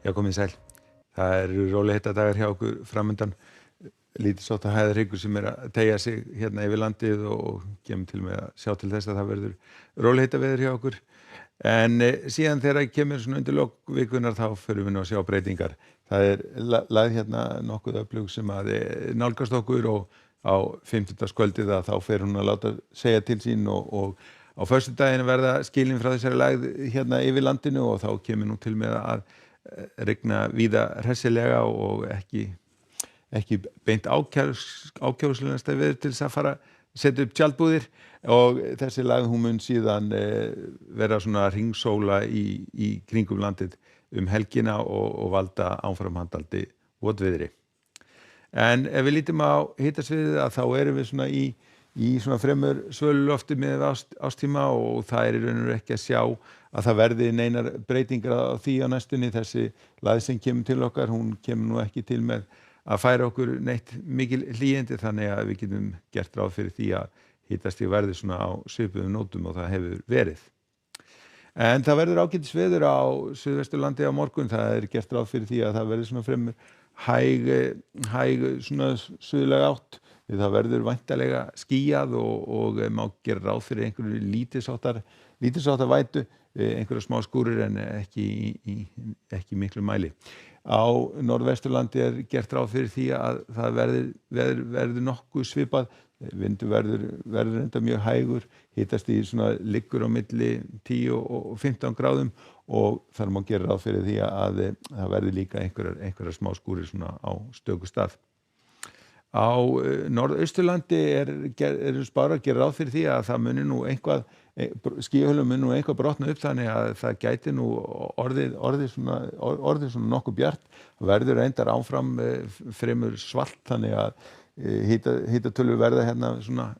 Já, komið sæl. Það eru rólegheittadagar hjá okkur framundan. Lítilsháttar hæðarhryggur sem að teygja sig hérna yfir landið og kemur til með að sjá til þess að það verður rólegheittaveður hjá okkur. En síðan þegar kemur svona undir lok vikunar þá förum við nú að sjá breytingar. Það lagð hérna nokkuð öflug sem að nálgast okkur og á fimmtudagskvöldið að þá fer hún að láta segja til sín og á föstudaginn verða skilin frá þessari lagð hérna yfir landinu og þá kemur nú til með að rigna víða hressilega og ekki beint ákjóslegasta veður til þess að fara að setja upp tjaldbúðir og þessi lagð hún mun síðan vera svona hringsóla í kringum landið helgina og valda áframhaldandi votviðri. En ef við lítum á hitasviðið að þá erum við svona í svona fremur svölulofti með ástíma og það í raun og ekki að sjá að það verði neinar breytingar á því á næstunni. Þessi lagð sem kemur til okkar, hún kemur nú ekki til með að færa okkur neitt mikil hlýindi þannig að við getum gert ráð fyrir því að hitastig verði svona á svipuðum nótum og það hefur verið. En það verður ágætis veður á Suðvesturlandi á morgun. Það gert ráð fyrir því að það verði svona fremur hæg svona suðlæg átt. Það verður væntanlega skýjað og má gera ráð fyrir einhverju lítilsháttar vætu, einhverja smá skúrir en ekki miklu mæli. Á Norðvesturlandi gert ráð fyrir því að það verður nokkuð svipað. Vindur verður enda mjög hægur, hitastigið svona liggur á milli 10 og 15 gráðum og þar má gera ráð fyrir því að það verður líka einhverjar smá skúrir svona á stöku stað. Á Norðausturlandi eru spárar að gera ráð fyrir því að það muni nú skýjahölum muni nú eitthvað brotna upp þannig að það gæti nú orðið svona nokkuð bjart. Það verður reyndar áfram fremur svalt þannig að hitatölur verða hérna svona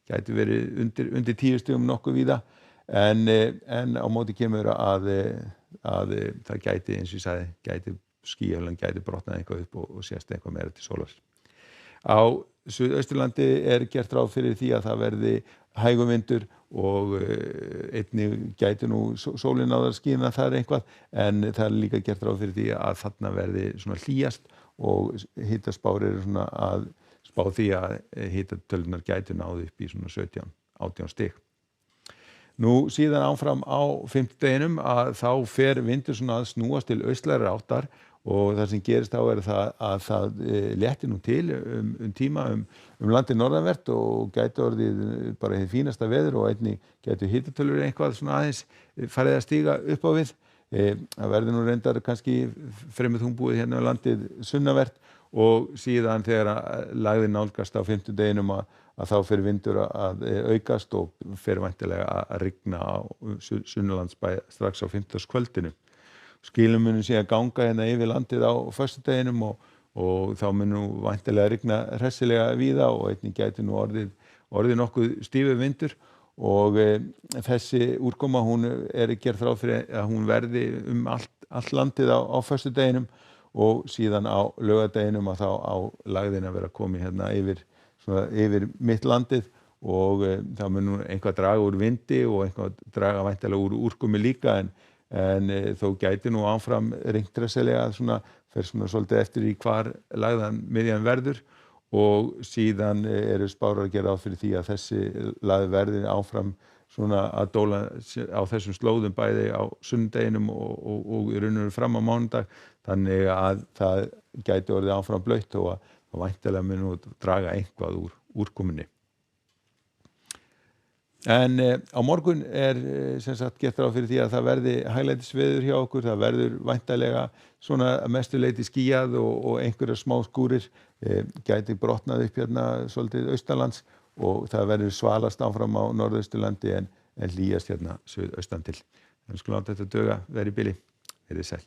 gæti verið undir 10 stigum nokkuð víða en á móti kemur að það gæti, eins og ég sagði, skýjahölan gæti brotnað eitthvað upp og sést eitthvað meira til sólar. Á Suðausturlandi gert ráð fyrir því að það verði hægur vindur og einnig gæti nú sólin á það skína þar eitthvað en það líka gert ráð fyrir því að þarna verði svona hlýjast og hitaspár eru svona að spá því að hitatölunar gætu náðu upp í svona 17-18 stig. Nú síðan áfram á fimmtudeginum að þá fer vindur svona að snúast til austlægri áttar og það sem gerist þá að það léttir nú til tíma landið norðanvert og gæti orðið bara hið fínasta veður og einnig gætu hitatölur eitthvað svona aðeins farið að stíga upp á við. Það verður nú reyndar kannski fremur þungbúið hérna á landið sunnanvert og síðan þegar lagði nálgast á fimmtudeginum að þá fer vindur að aukast og fer væntanlega að rigna á Sunnanlandsbæ strax á fimmtudagskvöldinu. Skilin munu sé að ganga hérna yfir landið á föstudeginum og þá munu væntanlega rigna hressilega víða og einnig gæti nú orðið nokkuð stífur vindur og þessi úrkoma hún gert ráð fyrir að hún verði allt landið á föstudeginum og síðan á laugardeginum að þá á lagðin að vera komið hérna yfir mitt landið og það mun nú eitthvað draga úr vindi og eitthvað draga væntanlega úr úrkomi líka en þó gæti nú áfram rignt hressilega svona fer svona svolítið eftir í hvar lagðan miðjan verður og síðan eru spárar að gera ráð fyrir því að þessi lagð verði áfram svona að dóla á þessum slóðum bæði á sunnudeginum og í raun og fram á mánudag þannig að það gæti orðið áfram blautt og að væntanlega mun nú draga eitthvað úr úrkomunni. En á morgun sem sagt gert ráð fyrir því að það verði hæglætisveður hjá okkur, það verður væntanlega svona að mestu leyti skýjað og einhverjar smá skúrir gæti brotnað upp hérna svolítið austanlands og það verður svalast áfram á Norðausturlandi en hlýjast hérna suðaustan til. En skulum láta þetta duga, verið í bili, verið sæl.